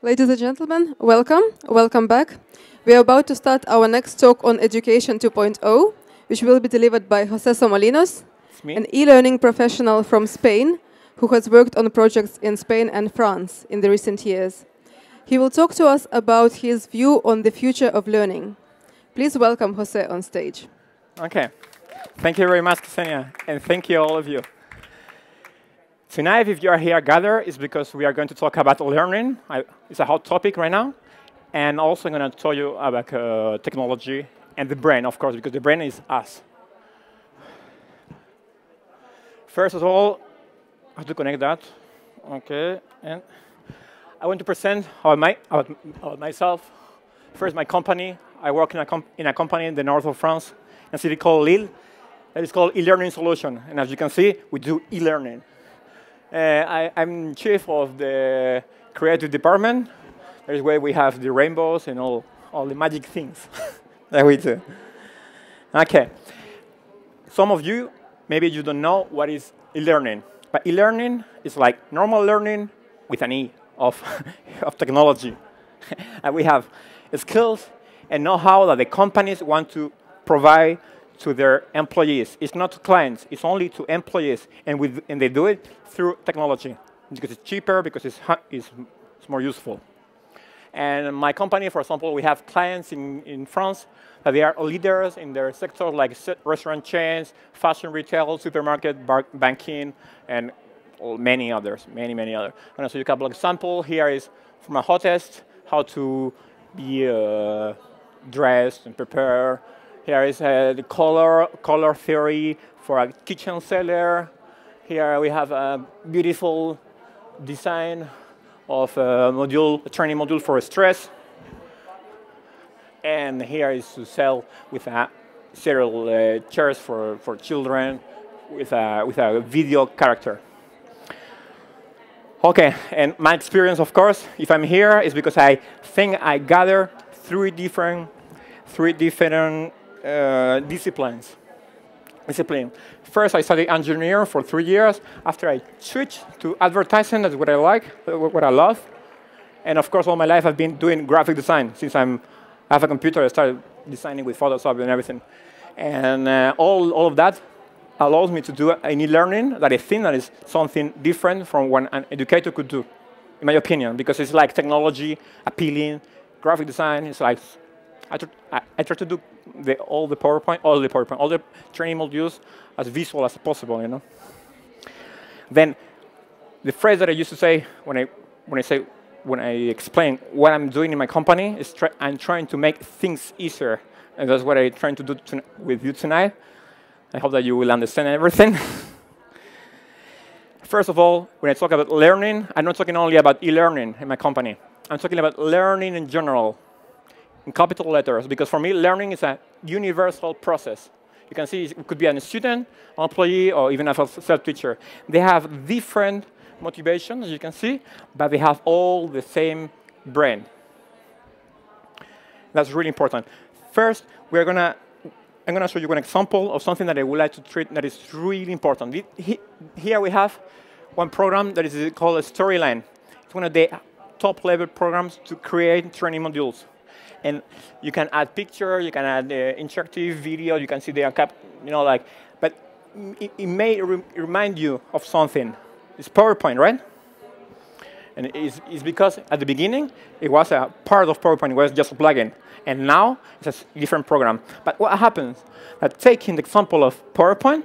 Ladies and gentlemen, welcome. Welcome back. We are about to start our next talk on Education 2.0, which will be delivered by José Somolinos, an e-learning professional from Spain who has worked on projects in Spain and France in the recent years. He will talk to us about his view on the future of learning. Please welcome José on stage. Okay. Thank you very much, Ksenia, and thank you all of you. Tonight, if you are here gathered, it's because we are going to talk about learning. It's a hot topic right now. And also, I'm going to tell you about technology and the brain, of course, because the brain is us. First of all, I have to connect that. Okay. And I want to present about myself. First, my company. I work in a company in the north of France, in a city called Lille. That is called e-learning solution. And as you can see, we do e-learning. I'm chief of the creative department. That is where we have the rainbows and all the magic things that we do. Okay. Some of you, maybe you don't know what is e-learning. But e-learning is like normal learning with an E of technology. And we have skills and know-how that the companies want to provide to their employees. It's not to clients, it's only to employees, and they do it through technology, because it's cheaper, because it's more useful. And my company, for example, we have clients in France that they are leaders in their sector, like restaurant chains, fashion retail, supermarket, banking, and many others, many others. I'm going to show you a couple of examples. Here is from a hostess, how to be dressed and prepare. Here is the color theory for a kitchen seller. Here we have a beautiful design of a training module for stress. And here is to sell with several chairs for children with a video character. Okay, and my experience, of course, if I'm here, is because I think I gather three different disciplines. First, I studied engineering for 3 years. After I switched to advertising, that's what I like, what I love. And of course, all my life I've been doing graphic design. Since I have a computer, I started designing with Photoshop and everything. And all of that allows me to do an e-learning that I think that is something different from what an educator could do, in my opinion, because it's like technology, appealing, graphic design. It's like I try to do all the PowerPoint, all the training modules as visual as possible, you know. Then the phrase that I used to say when I explain what I'm doing in my company is I'm trying to make things easier, and that's what I'm trying to do with you tonight. I hope that you will understand everything. First of all, when I talk about learning, I'm not talking only about e-learning in my company. I'm talking about learning in general, in capital letters, because for me, learning is a universal process. You can see it could be a student, an employee, or even a self-teacher. They have different motivations, as you can see, but they have all the same brain. That's really important. First, I'm going to show you an example of something that I would like to treat that is really important. Here we have one program that is called a Storyline. It's one of the top-level programs to create training modules. And you can add picture, you can add interactive video, you can see the cap, you know, like. But it may remind you of something. It's PowerPoint, right? And it's because at the beginning it was a part of PowerPoint, it was just a plugin, and now it's a different program. But what happens? That taking the example of PowerPoint,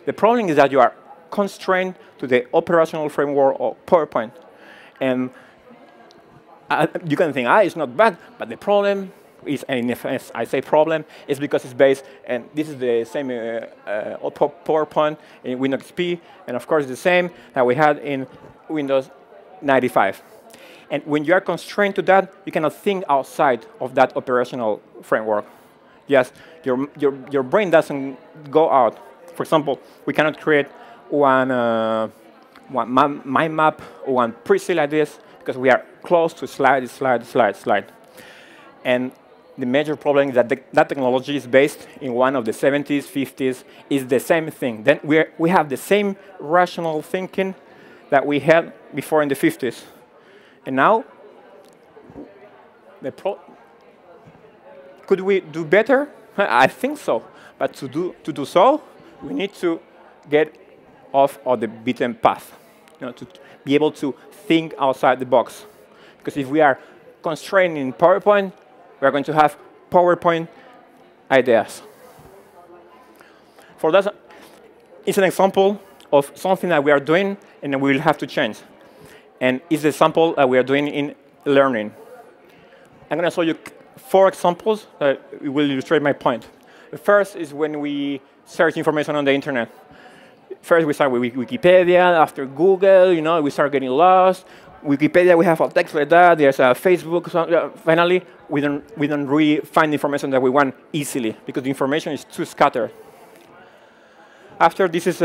the problem is that you are constrained to the operational framework of PowerPoint, and you can think, it's not bad, but the problem is, and if I say problem, is because it's based, and this is the same PowerPoint in Windows XP, and of course the same that we had in Windows 95. And when you are constrained to that, you cannot think outside of that operational framework. Yes, your brain doesn't go out. For example, we cannot create one mind map or one preset like this, because we are close to slide. And the major problem is that that technology is based in one of the 70s, 50s, is the same thing. Then we have the same rational thinking that we had before in the 50s. And now Could we do better? I think so. But to do so, we need to get off of the beaten path, to be able to think outside the box. Because if we are constrained in PowerPoint, we are going to have PowerPoint ideas. For that, it's an example of something that we are doing and we will have to change. And it's the example that we are doing in learning. I'm going to show you 4 examples that will illustrate my point. The first is when we search information on the internet. First, we start with Wikipedia. After Google, we start getting lost. Wikipedia, we have a text like that. There's a Facebook. So, finally, we don't really find the information that we want easily because the information is too scattered. After this is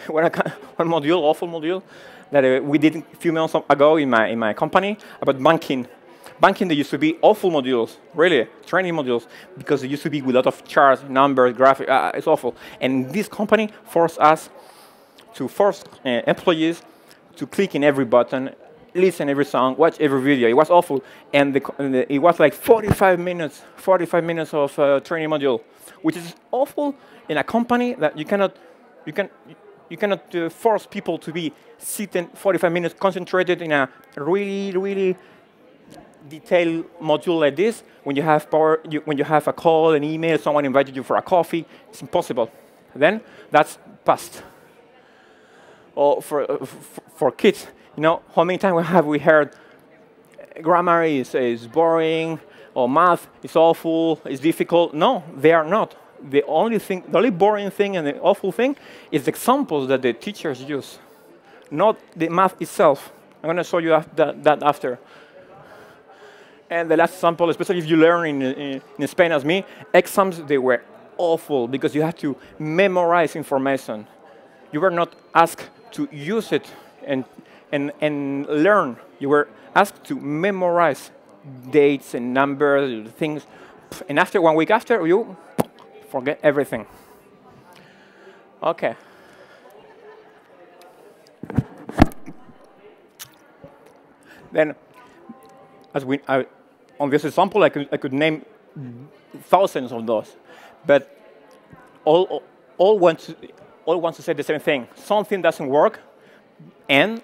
one module, awful module, that we did a few months ago in my company about banking. Banking, there used to be awful modules, really, training modules, because there used to be with a lot of charts, numbers, graphics. It's awful. And this company forced us to force employees to click in every button, listen every song, watch every video. It was awful. And it was like 45 minutes of training module, which is awful in a company that you cannot force people to be sitting 45 minutes concentrated in a really detailed module like this. When you have when you have a call, an email, someone invited you for a coffee, it's impossible. Then that's past. Or for kids, how many times have we heard grammar is boring, or math is awful, it's difficult? No, they are not. The only boring thing and the awful thing is the examples that the teachers use, not the math itself. I'm going to show you that after. And the last example, especially if you learn in Spain as me, exams, they were awful because you had to memorize information. You were not asked to use it and learn. You were asked to memorize dates and numbers, things. And after 1 week after, you forget everything. OK. Then, on this example, I could name thousands of those. But all want to say the same thing. Something doesn't work, and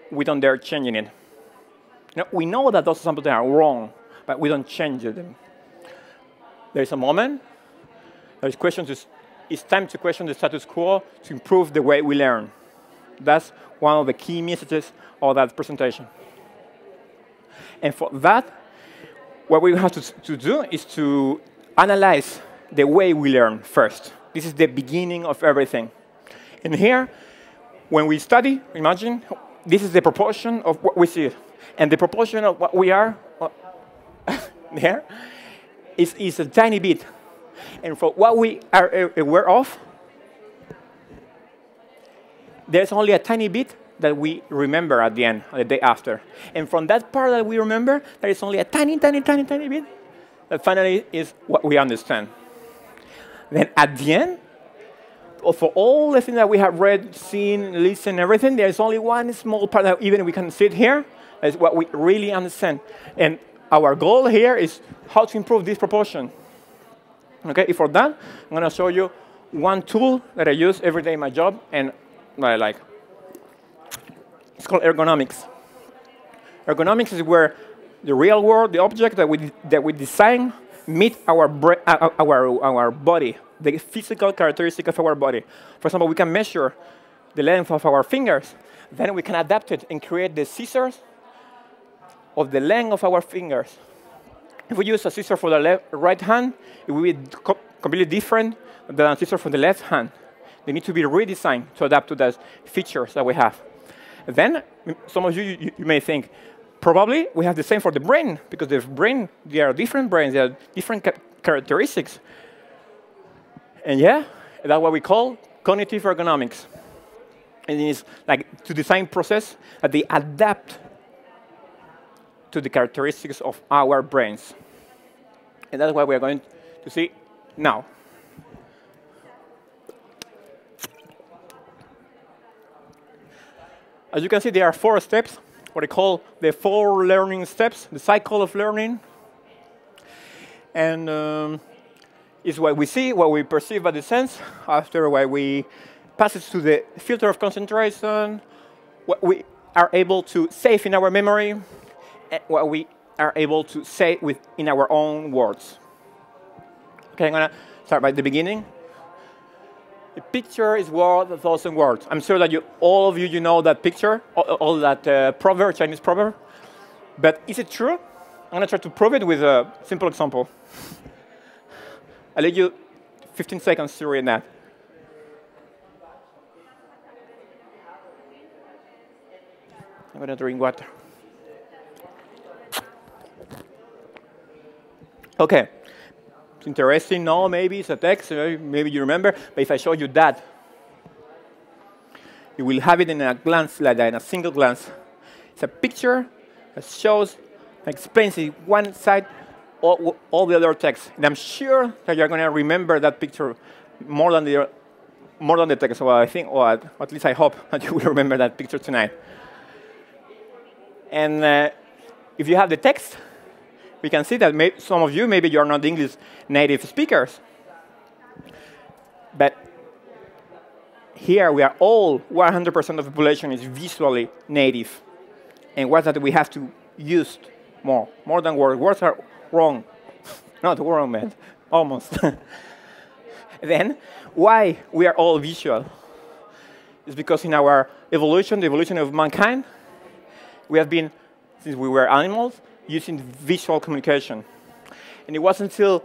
we don't dare changing it. We know that those examples are wrong, but we don't change them. There's a moment. There's questions. It's time to question the status quo to improve the way we learn. That's one of the key messages of that presentation. And for that, what we have to do is to analyze the way we learn first. This is the beginning of everything. And here, when we study, imagine, this is the proportion of what we see. And the proportion of what we are there is a tiny bit. And for what we are aware of, there's only a tiny bit that we remember at the end, the day after. And from that part that we remember, there is only a tiny bit that finally is what we understand. Then at the end, for all the things that we have read, seen, listened, everything, there's only one small part that even we can sit here, is what we really understand. And our goal here is how to improve this proportion. Okay, for that, I'm going to show you one tool that I use every day in my job and what I like. It's called ergonomics. Ergonomics is where the real world, the object that we design, meet our body, the physical characteristic of our body. For example, we can measure the length of our fingers. Then we can adapt it and create the scissors of the length of our fingers. If we use a scissor for the right hand, it will be completely different than a scissor for the left hand. They need to be redesigned to adapt to the features that we have. Then, some of you may think, probably we have the same for the brain, because the brain, there are different brains, there are different characteristics. And yeah, that's what we call cognitive ergonomics. And it's like to design process that they adapt to the characteristics of our brains. And that's what we're going to see now. As you can see, there are 4 steps what I call the 4 learning steps, the cycle of learning. And is what we see, what we perceive by the sense, after what we pass it to the filter of concentration, what we are able to save in our memory, and what we are able to say in our own words. Okay, I'm going to start by the beginning. A picture is worth 1,000 words. I'm sure that all of you know that picture, all that proverb, Chinese proverb. But is it true? I'm going to try to prove it with a simple example. I'll let you 15 seconds to read that. I'm going to drink water. OK. It's interesting. No, maybe it's a text. Maybe you remember. But if I show you that, you will have it in a glance like that, in a single glance. It's a picture that shows, explains in one side all the other text. And I'm sure that you're going to remember that picture more than the text. Well, I think, or at least I hope that you will remember that picture tonight. And if you have the text, we can see that some of you, maybe you're not English native speakers. But here we are all, 100% of the population is visually native. And what's that we have to use more than words. Words are wrong. Not wrong, man. Almost. Then, why we are all visual? It's because in our evolution, the evolution of mankind, we have been, since we were animals, using visual communication. And it wasn't until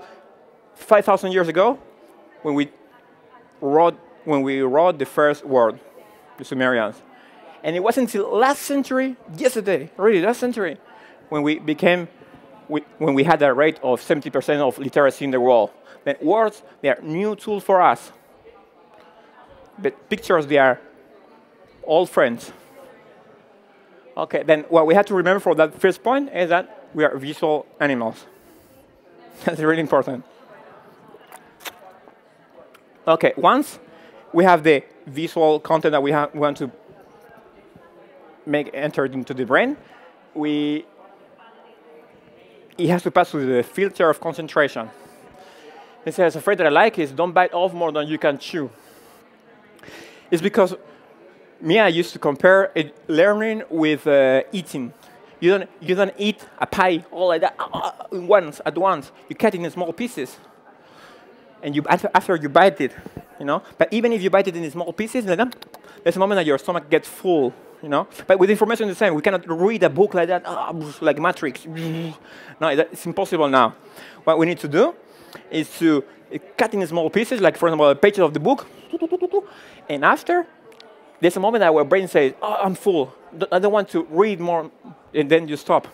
5,000 years ago when we wrote the first word, the Sumerians. And it wasn't until last century, yesterday, really last century, when we had a rate of 70% of literacy in the world. Then words, they are new tool for us. But pictures, they are old friends. OK, then what we have to remember for that first point is that we are visual animals. That's really important. OK, once we have the visual content that we want to make entered into the brain, it has to pass through the filter of concentration. It says, a phrase that I like is, don't bite off more than you can chew. It's because I used to compare learning with eating. You don't eat a pie all like that at once. You cut it in small pieces. And after you bite it, But even if you bite it in small pieces, there's a moment that your stomach gets full, But with information the same, we cannot read a book like that, like Matrix. No, it's impossible now. What we need to do is to cut in small pieces, like for example, a page of the book, and after, there's a moment that our brain says, oh, I'm full. I don't want to read more, and then you stop.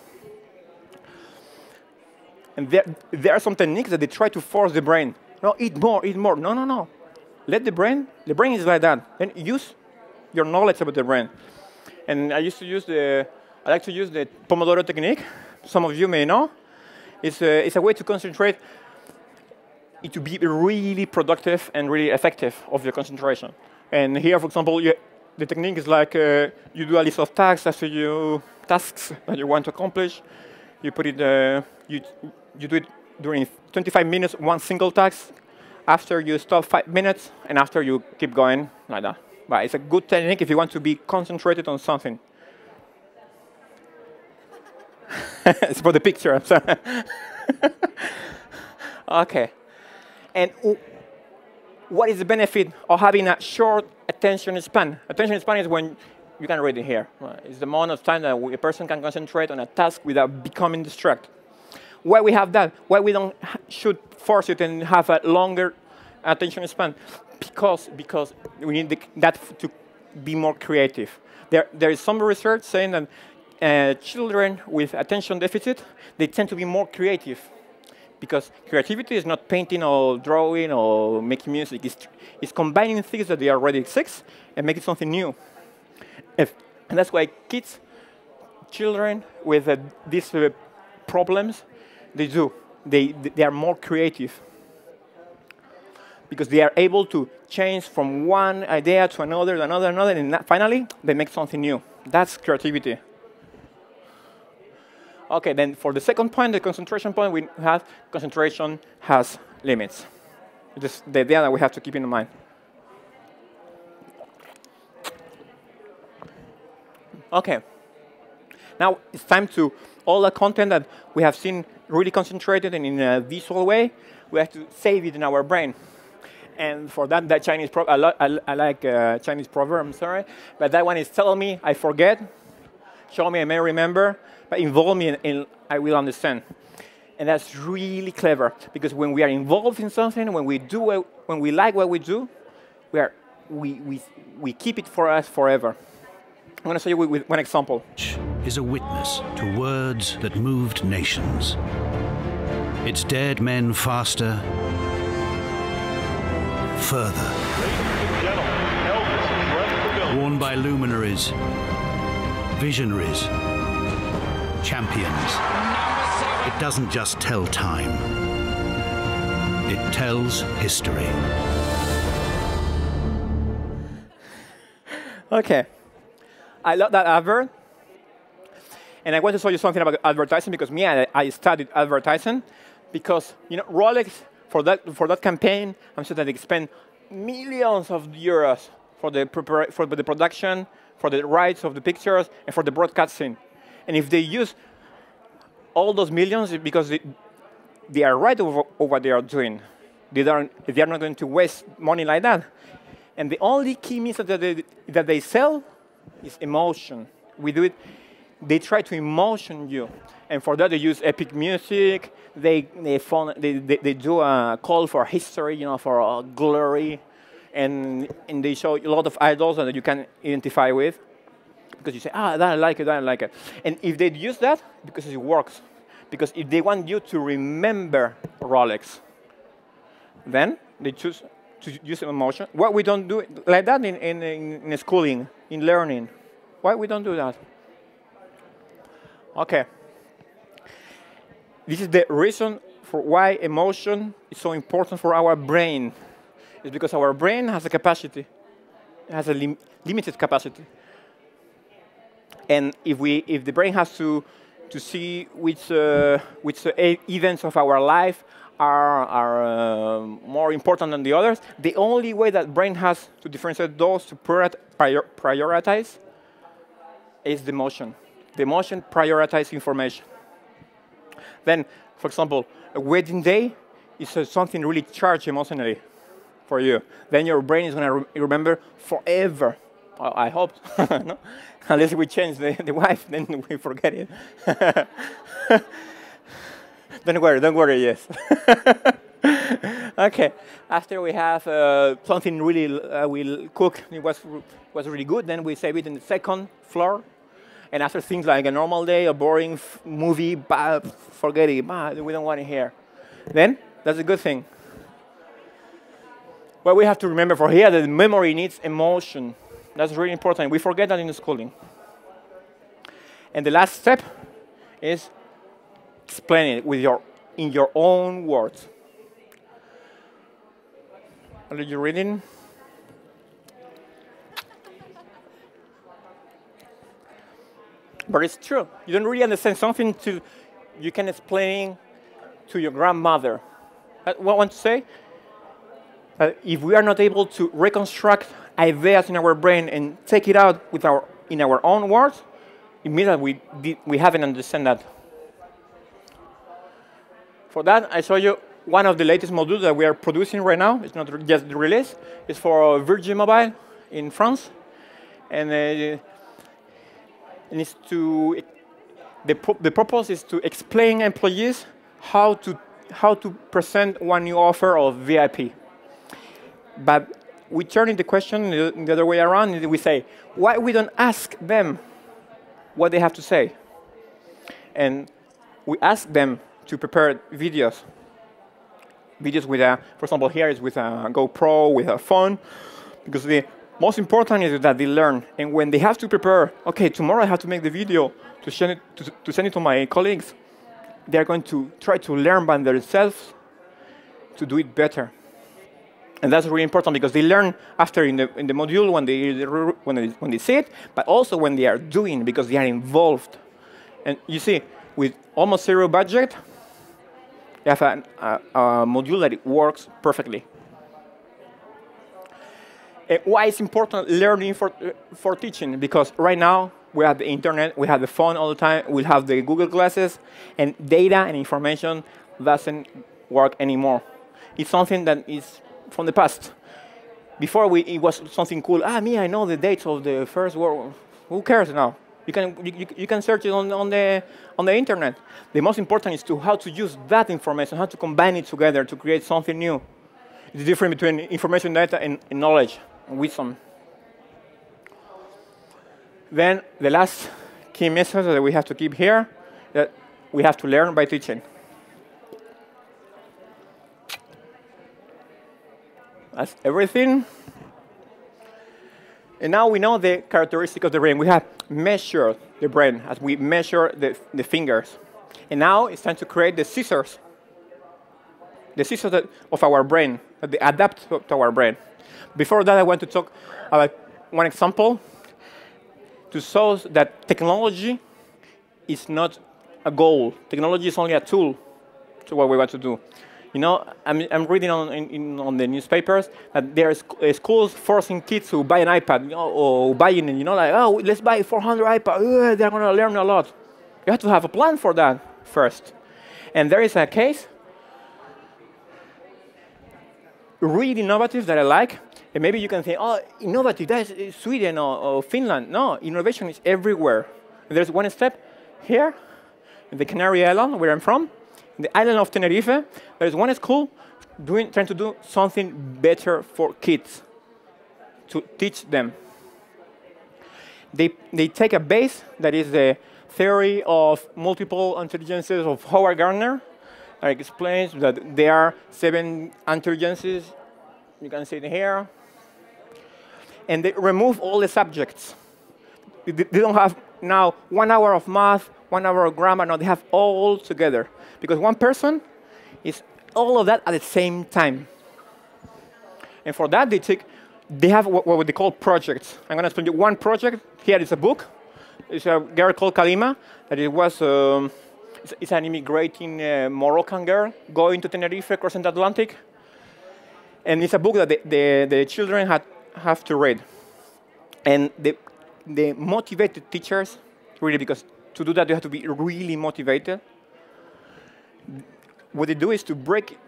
And there are some techniques that they try to force the brain. No, eat more, eat more. No, no, no. Let the brain is like that. And use your knowledge about the brain. And I like to use the Pomodoro technique. Some of you may know. It's a way to concentrate, to be really productive and really effective of your concentration. And here, for example, the technique is like you do a list of tasks that you want to accomplish. You put it, you do it during 25 minutes, one single task. After you stop 5 minutes, and after you keep going like that. But it's a good technique if you want to be concentrated on something. It's for the picture, I'm sorry. OK. And what is the benefit of having a short attention span? Attention span is when, you can read it here. It's the amount of time that a person can concentrate on a task without becoming distracted. Why we have that? Why we don't should force it and have a longer attention span? Because we need that to be more creative. There is some research saying that children with attention deficit, they tend to be more creative. Because creativity is not painting or drawing or making music. It's combining things that they already exist and making something new. And that's why children with these problems, they are more creative. Because they are able to change from one idea to another, and finally, they make something new. That's creativity. Okay, then for the second point, the concentration point, we have concentration has limits. This is the idea that we have to keep in mind. Okay. Now it's time to all the content that we have seen really concentrated and in a visual way, we have to save it in our brain. And for that Chinese proverb, I like Chinese proverb, I'm sorry, but that one is tell me, I forget, show me, I may remember, but involve me in I will understand. And that's really clever, because when we are involved in something, when we do it, when we like what we do, we keep it for us forever. I'm going to show you with one example. Is a witness to words that moved nations. It's dared men faster, further. Worn by luminaries, visionaries, champions. It doesn't just tell time. It tells history. Okay. I love that advert. And I want to show you something about advertising, because I studied advertising, because Rolex, for that campaign, I'm sure that they spent millions of euros for the production, for the rights of the pictures, and for the broadcasting. And if they use all those millions, because they are right over what they are doing. They are not going to waste money like that. And the only key message that they sell is emotion. We do it. They try to emotion you, and for that they use epic music. They do a call for history, for glory, and they show a lot of idols that you can identify with, because you say, that I like it, that I like it. And if they use that, because it works, because if they want you to remember Rolex, then they choose to use emotion. Why we don't do it like that in schooling, in learning? Why we don't do that? Okay. This is the reason for why emotion is so important for our brain. It's because our brain has a capacity. It has a limited capacity. And if the brain has to see which events of our life are more important than the others, the only way that brain has to differentiate those to prioritize is the emotion. The emotion prioritizes information. Then, for example, a wedding day is something really charged emotionally for you. Then your brain is going to remember forever. I hope. No? Unless we change the wife, then we forget it. Don't worry, yes. Okay, after we have something really we'll cook, it was really good, then we save it in the second floor. And after things like a normal day, a boring movie, forget it, we don't want it here. Then, that's a good thing. Well, we have to remember for here that memory needs emotion. That's really important. We forget that in the schooling. And the last step is explain it in your own words. Are you reading? But it's true. You don't really understand something you can explain to your grandmother. What I want to say? If we are not able to reconstruct ideas in our brain and take it out in our own words, it means that we haven't understood that. For that, I show you one of the latest modules that we are producing right now. It's not just the release. It's for Virgin Mobile in France. And it's the purpose is to explain employees how to present one new offer of VIP. But we turn in the question the other way around, and we say, why we don't ask them what they have to say? And we ask them to prepare videos. Videos with for example, here is with a GoPro, with a phone, because the most important is that they learn. And when they have to prepare, okay, tomorrow I have to make the video to send it to my colleagues, they're going to try to learn by themselves to do it better. And that's really important because they learn after in the module when they see it, but also when they are doing, because they are involved. And you see, with almost zero budget, you have a module that it works perfectly. Why it's important learning for teaching? Because right now, we have the internet, we have the phone all the time, we have the Google Glasses, and data and information doesn't work anymore. It's something that is from the past. Before, it was something cool. I know the dates of the First World. Who cares now? You can search it on the internet. The most important is how to use that information, how to combine it together to create something new. It's the difference between information, data, and knowledge and wisdom. Then the last key message that we have to keep here, that we have to learn by teaching. That's everything. And now we know the characteristic of the brain. We have measured the brain as we measure the fingers. And now it's time to create the scissors. The scissors of our brain, that they adapt to our brain. Before that, I want to talk about one example to show that technology is not a goal. Technology is only a tool to what we want to do. You know, I'm reading on the newspapers that there are schools forcing kids to buy an iPad, or buying it, like, oh, let's buy 400 iPads. They're going to learn a lot. You have to have a plan for that first. And there is a case, really innovative, that I like. And maybe you can think, oh, innovative, that is Sweden or Finland. No, innovation is everywhere. And there's one step here, in the Canary Island, where I'm from. In the island of Tenerife, there's one school trying to do something better for kids, to teach them. They take a base that is the theory of multiple intelligences of Howard Gardner, that explains that there are 7 intelligences. You can see it here. And they remove all the subjects. They don't have now 1 hour of math, 1 hour of grammar. No, they have all together. Because one person is all of that at the same time. And for that, they have what they call projects. I'm going to explain you one project. Here is a book. It's a girl called Kalima. That it was, it's an immigrating Moroccan girl going to Tenerife, crossing the Atlantic. And it's a book that the children have to read. And the motivated teachers, really, because to do that, you have to be really motivated. What they do is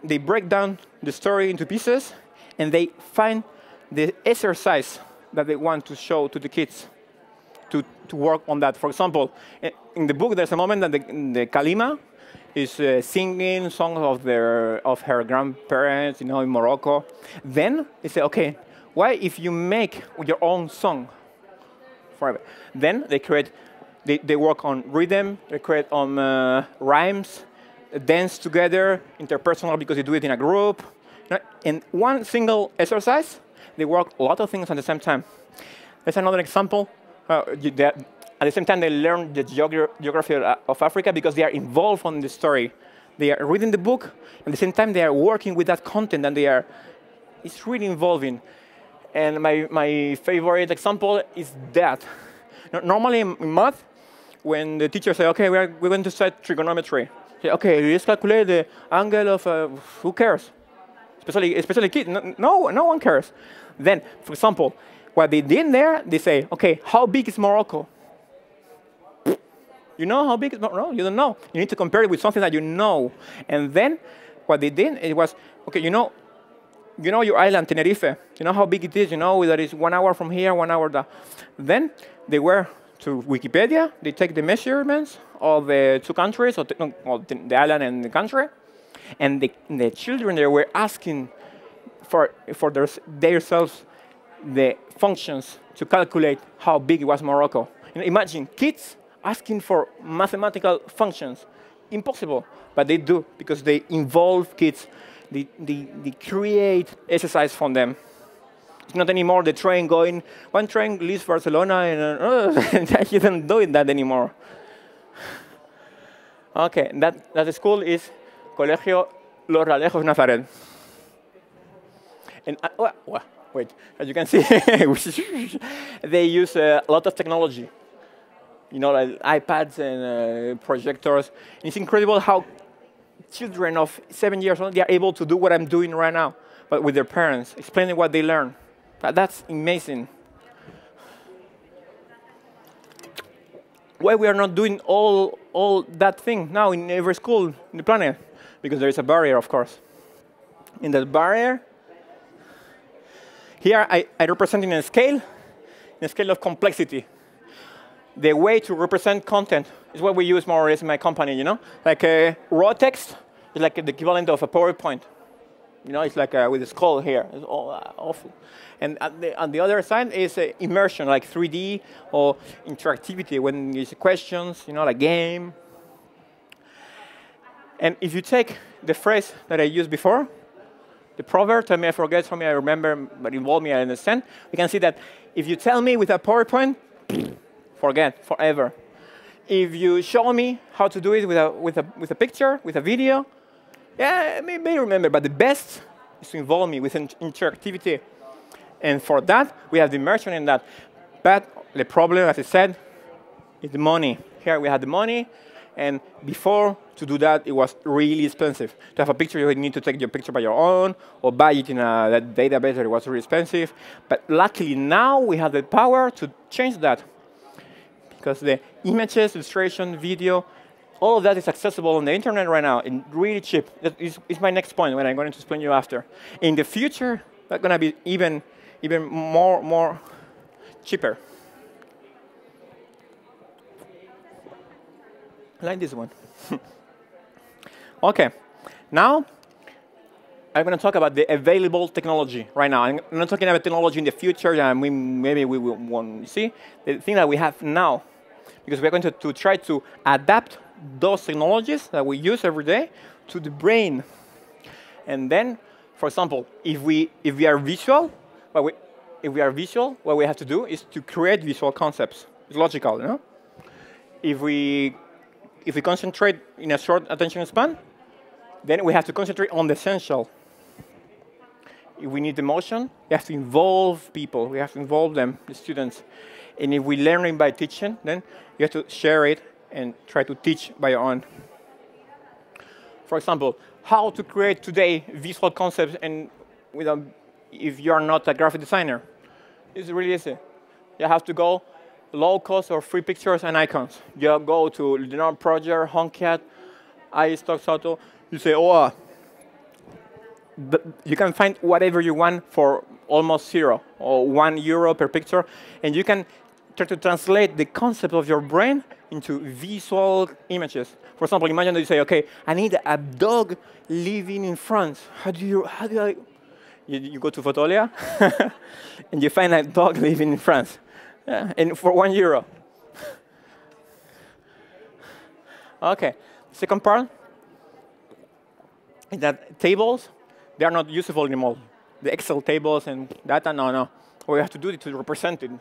they break down the story into pieces, and they find the exercise that they want to show to the kids to work on that. For example, in the book, there's a moment that the Kalima is singing songs of her grandparents, in Morocco. Then they say, okay, why if you make your own song forever? Then they work on rhythm, they create on rhymes, dance together, interpersonal, because they do it in a group. In one single exercise, they work a lot of things at the same time. There's another example. At the same time, they learn the geography of Africa because they are involved in the story. They are reading the book, and at the same time, they are working with that content, and it's really involving. And my favorite example is that. Normally in math, when the teacher says, okay, we're going to study trigonometry. Say, okay, let's calculate the angle of, who cares? Especially kids, no one cares. Then, for example, what they did there, they say, okay, how big is Morocco? You know how big is Morocco? No, you don't know. You need to compare it with something that you know. And then what they did, it was, okay, you know your island, Tenerife. You know how big it is. You know that it's 1 hour from here, 1 hour there. Then they were to Wikipedia. They take the measurements of the 2 countries, or the island and the country. And the children, they were asking for themselves the functions to calculate how big it was Morocco. Imagine kids asking for mathematical functions. Impossible, but they do, because they involve kids. They create exercise from them. It's not anymore the train going, one train leaves Barcelona, and you don't do that anymore. Okay, that school is Colegio Los Ralejos Nazaret. And wait, as you can see, they use a lot of technology. you know, like iPads and projectors. And it's incredible how children of 7 years old, they are able to do what I'm doing right now, but with their parents, explaining what they learn. That's amazing. Why we are not doing all that thing now in every school in the planet? Because there is a barrier, of course. In that barrier, here I represent in a scale of complexity. The way to represent content is what we use more or less in my company, you know? Like raw text is like the equivalent of a PowerPoint. You know, it's like with a skull here. It's all awful. And on the other side is immersion, like 3D or interactivity when there's questions, you know, like game. And if you take the phrase that I used before, the proverb, tell me I forget, tell me I remember, but involve me I understand, we can see that if you tell me with a PowerPoint, forget, forever. If you show me how to do it with a picture, with a video, yeah, I may remember, but the best is to involve me with interactivity. And for that, we have the immersion in that. But the problem, as I said, is the money. Here we had the money, and before, to do that, it was really expensive. To have a picture, you would need to take your picture by your own, or buy it in a database that was really expensive. But luckily, now we have the power to change that. Because the images, illustration, video, all of that is accessible on the internet right now and really cheap. That is my next point when I'm going to explain you after. In the future, that's going to be even more cheaper. I like this one. OK, now I'm going to talk about the available technology right now. I'm not talking about technology in the future that maybe we will want to see. The thing that we have now, because we're going to try to adapt those technologies that we use every day to the brain. And then, for example, if we are visual, what we have to do is to create visual concepts. It's logical, you know? If we concentrate in a short attention span, then we have to concentrate on the essential. If we need emotion, we have to involve people. We have to involve them, the students. And if we learn it by teaching, then you have to share it and try to teach by your own. For example, how to create today visual concepts and if you are not a graphic designer. It's really easy. You have to go low-cost or free pictures and icons. You go to Leonardo Project, HomeCat, iStockSauto. You say, oh, you can find whatever you want for almost zero or €1 per picture. And you can try to translate the concept of your brain into visual images. For example, imagine that you say, OK, I need a dog living in France. How do I? You go to Fotolia, and you find a dog living in France. Yeah, and for €1. OK, second part is that tables, they are not usable anymore. The Excel tables and data, no. What we have to do is to represent it.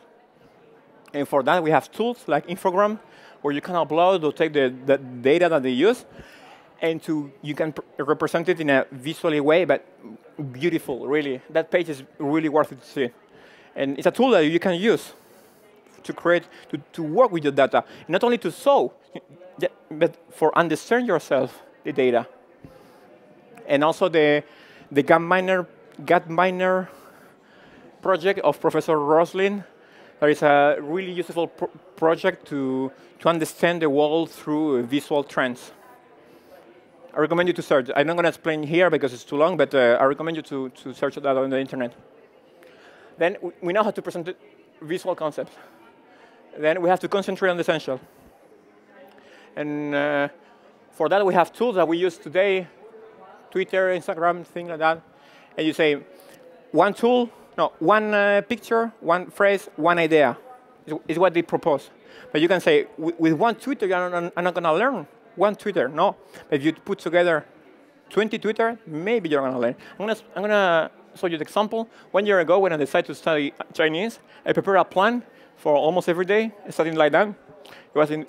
And for that, we have tools like Infogram, where you can upload or take the data that they use, and you can represent it in a visually way, but beautiful, really. That page is really worth it to see. And it's a tool that you can use to create, to work with your data. Not only to solve, but for understand yourself, the data. And also the Gapminder project of Professor Roslin. There is a really useful project to understand the world through visual trends. I recommend you to search. I'm not going to explain here because it's too long, but I recommend you to search that on the internet. Then we know how to present visual concepts. Then we have to concentrate on the essential. And for that, we have tools that we use today, Twitter, Instagram, things like that. And you say, one picture, one phrase, one idea is what they propose. But you can say, with one Twitter, I'm not going to learn one Twitter. No. But if you put together 20 Twitter, maybe you're going to learn. I'm going to show you the example. 1 year ago, when I decided to study Chinese, I prepared a plan for almost every day, something like that. It was in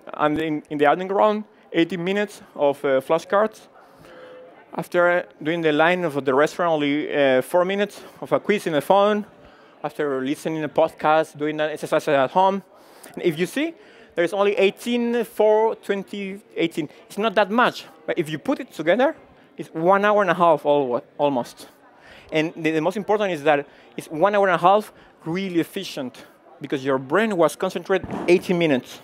the underground, 80 minutes of flashcards. After doing the line of the restaurant, only 4 minutes of a quiz in the phone. After listening to a podcast, doing that exercise at home. And if you see, There's only 18 for 2018. It's not that much, but if you put it together, it's 1 hour and a half almost. And the most important is that it's 1 hour and a half really efficient, because your brain was concentrated 80 minutes.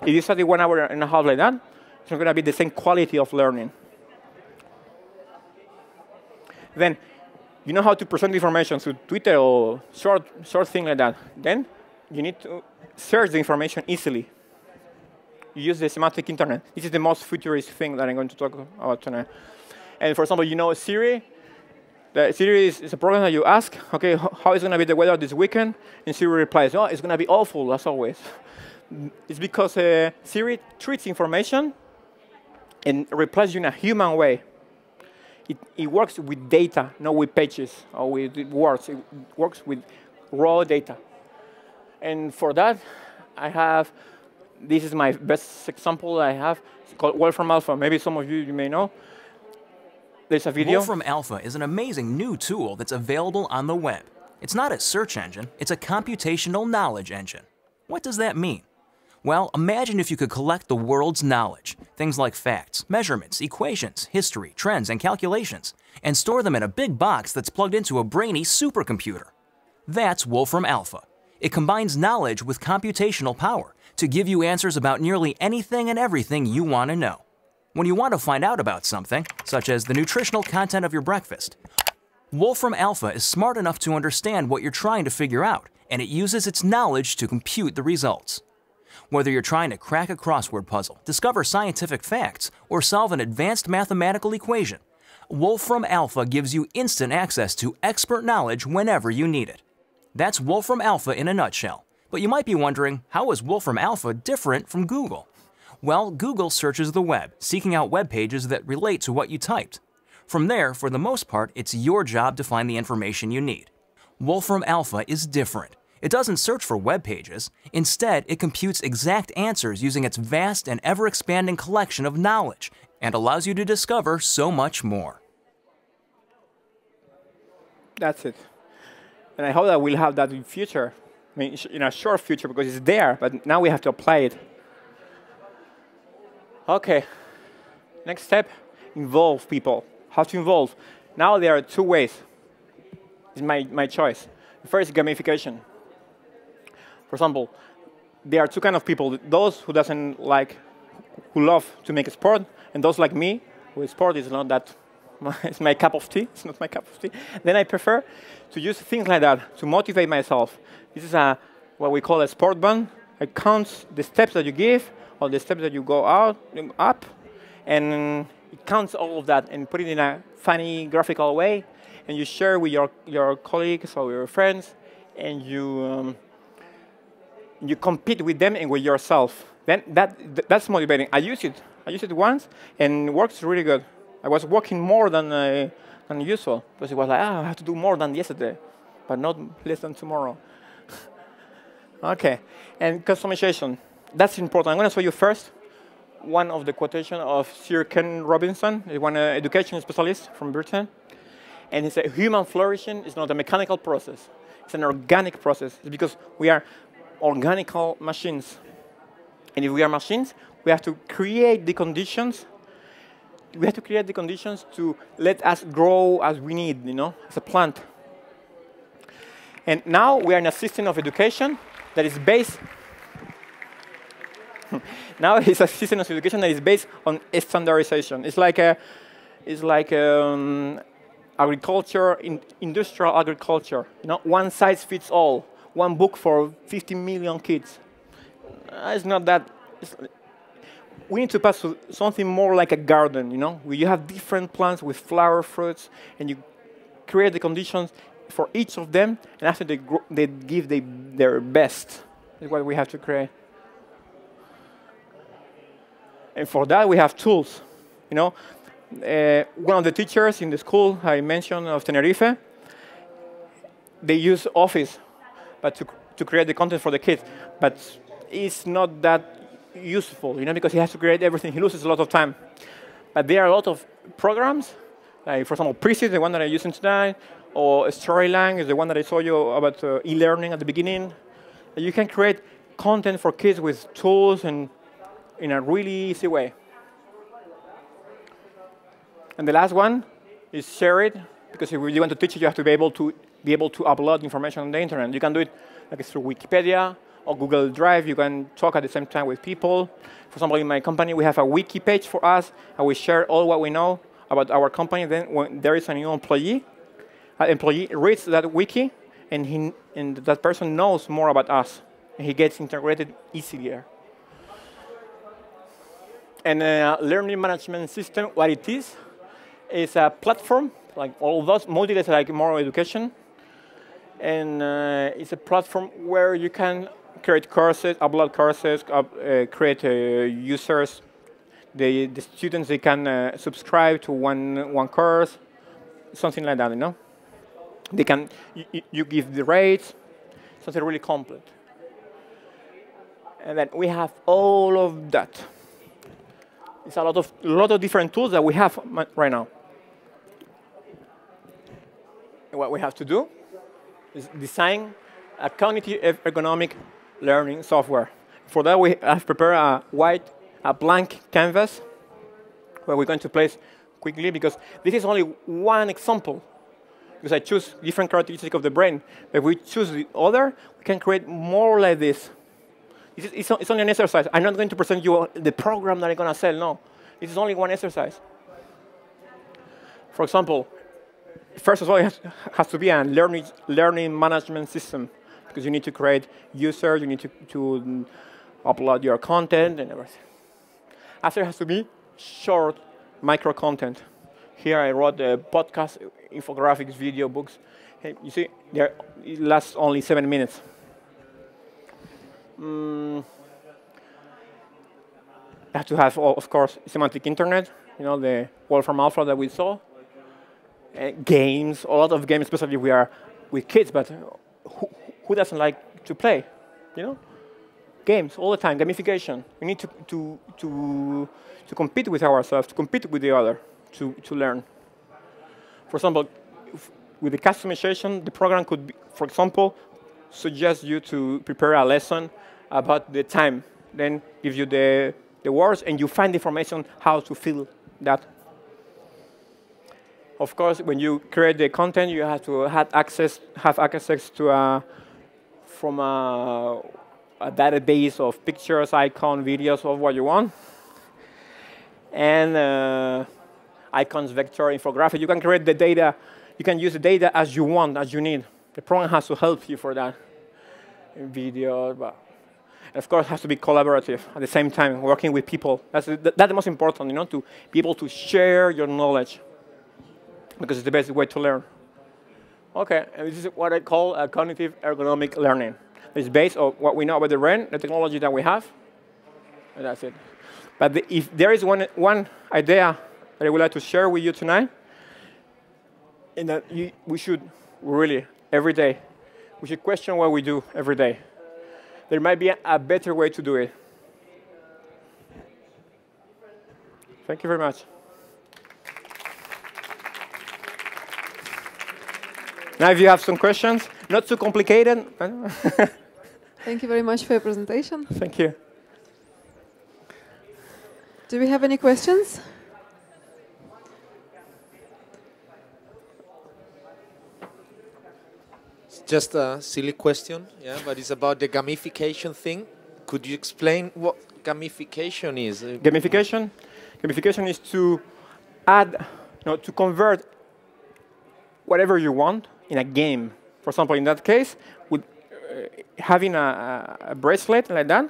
If you study 1 hour and a half like that, it's not going to be the same quality of learning. Then, you know how to present information through Twitter or short thing like that. Then, you need to search the information easily. You use the semantic internet. This is the most futuristic thing that I'm going to talk about tonight. And for example, you know Siri? Siri is a program that you ask, okay, how is going to be the weather this weekend? And Siri replies, oh, it's going to be awful, as always. It's because Siri treats information and replies you in a human way. It works with data, not with pages or with words. It works with raw data. And for that, this is my best example I have. It's called Wolfram Alpha. Maybe some of you may know. There's a video. Wolfram Alpha is an amazing new tool that's available on the web. It's not a search engine, it's a computational knowledge engine. What does that mean? Well, imagine if you could collect the world's knowledge, things like facts, measurements, equations, history, trends, and calculations, and store them in a big box that's plugged into a brainy supercomputer. That's Wolfram Alpha. It combines knowledge with computational power to give you answers about nearly anything and everything you want to know. When you want to find out about something, such as the nutritional content of your breakfast, Wolfram Alpha is smart enough to understand what you're trying to figure out, and it uses its knowledge to compute the results. Whether you're trying to crack a crossword puzzle, discover scientific facts, or solve an advanced mathematical equation, Wolfram Alpha gives you instant access to expert knowledge whenever you need it. That's Wolfram Alpha in a nutshell. But you might be wondering, how is Wolfram Alpha different from Google? Well, Google searches the web, seeking out web pages that relate to what you typed. From there, for the most part, it's your job to find the information you need. Wolfram Alpha is different. It doesn't search for web pages. Instead, it computes exact answers using its vast and ever-expanding collection of knowledge, and allows you to discover so much more. That's it. And I hope that we'll have that in future. I mean, in a short future, because it's there, but now we have to apply it. Okay, next step, involve people. How to involve? Now there are two ways. It's my choice. The first is gamification. For example, there are two kinds of people. Those who who love to make a sport, and those like me, who sport is not that, it's my cup of tea. It's not my cup of tea. Then I prefer to use things like that to motivate myself. This is what we call a sport band. It counts the steps that you give, or the steps that you go up, and it counts all of that and put it in a funny graphical way, and you share with your colleagues or your friends, and you compete with them and with yourself. Then that's motivating. I used it once, and it works really good. I was working more than usual, because it was like, I have to do more than yesterday, but not less than tomorrow. Okay, and customization. That's important. I'm going to show you first one of the quotation of Sir Ken Robinson, one education specialist from Britain. And he said, human flourishing is not a mechanical process. It's an organic process. It's because we are organical machines. And if we are machines, we have to create the conditions. We have to create the conditions to let us grow as we need, as a plant. And now we are in a system of education that is based now it's a system of education that is based on standardization. It's like agriculture, industrial agriculture. One size fits all. One book for 50 million kids. It's not that. We need to pass to something more like a garden. Where you have different plants with flower, fruits, and you create the conditions for each of them, and after they give their best. That's what we have to create. And for that, we have tools. One of the teachers in the school I mentioned of Tenerife, they use Office, but to create the content for the kids. But it's not that useful, because he has to create everything. He loses a lot of time. But there are a lot of programs, like for example, Prezi, the one that I'm using tonight, or Storyline is the one that I told you about e-learning at the beginning. You can create content for kids with tools and in a really easy way. And the last one is share it, because if you want to teach it, you have to be able to upload information on the internet. You can do it like through Wikipedia or Google Drive. You can talk at the same time with people. For example, in my company, we have a wiki page for us, and we share all what we know about our company. Then when there is a new employee, an employee reads that wiki, and that person knows more about us. And he gets integrated easier. And a learning management system, what it is a platform, like all those modules like more education. And it's a platform where you can create courses, upload courses, create users. The students, they can subscribe to one course, something like that, you know? They can, you give the rates, something really complete. And then we have all of that. It's a lot of different tools that we have right now. And what we have to do is design a cognitive ergonomic learning software. For that, we have prepared a blank canvas where we're going to place quickly, because this is only one example. Because I choose different characteristics of the brain. But if we choose the other, we can create more like this. It's only an exercise. I'm not going to present you the program that I'm going to sell. No, this is only one exercise. For example, first of all, it has to be a learning management system, because you need to create users, you need to upload your content and everything. After, it has to be short, micro content. Here I wrote the podcast, infographics, video, books. Hey, you see, it lasts only 7 minutes. You have to have, of course, semantic internet, you know, the Wolfram Alpha that we saw. Games, a lot of games, especially we are with kids, but who doesn't like to play, you know? Games all the time, gamification. We need to compete with ourselves, to compete with the other, to learn. For example, with the customization, the program could, be, for example, suggest you to prepare a lesson about the time, then give you the words, and you find information how to fill that. Of course, when you create the content, you have to have access to from a database of pictures, icons, videos of what you want, and icons, vector, infographic. You can create the data. You can use the data as you want, as you need. The program has to help you for that. Video, but of course, it has to be collaborative at the same time, working with people. That's the most important, you know, to be able to share your knowledge, because it's the best way to learn. Okay, and this is what I call a cognitive ergonomic learning. It's based on what we know about the brain, the technology that we have, and that's it. But if there is one idea that I would like to share with you tonight, and that we should really, every day, we should question what we do every day. There might be a better way to do it. Thank you very much. Now, if you have some questions, not too complicated. Thank you very much for your presentation. Thank you. Do we have any questions? Just a silly question, yeah, but it's about the gamification thing. Could you explain what gamification is? Gamification? Gamification is to add, to convert whatever you want in a game. For example, in that case, with having a bracelet like that,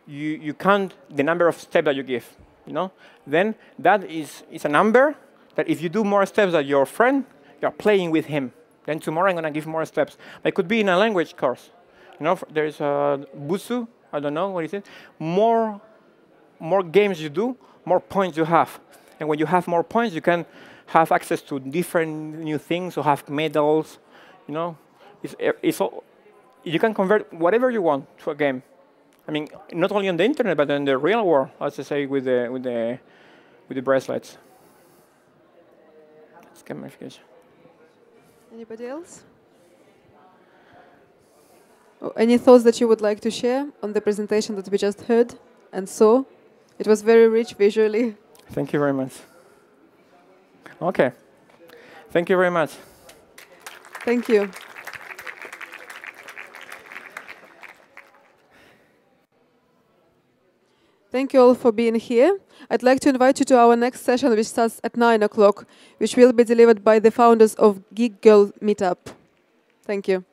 you count the number of steps that you give. You know, then that is a number that if you do more steps than your friend, you're playing with him. Then tomorrow I'm going to give more steps. It could be in a language course. You know, there's a Busu, I don't know what is it. More games you do, more points you have. And when you have more points, you can have access to different new things, or have medals. You know, you can convert whatever you want to a game. I mean, not only on the internet, but in the real world, as I say, with the bracelets. That's gamification. Anybody else? Any thoughts that you would like to share on the presentation that we just heard and saw? It was very rich visually. Thank you very much. Okay. Thank you very much. Thank you. Thank you all for being here. I'd like to invite you to our next session, which starts at 9 o'clock, which will be delivered by the founders of Geek Girl Meetup. Thank you.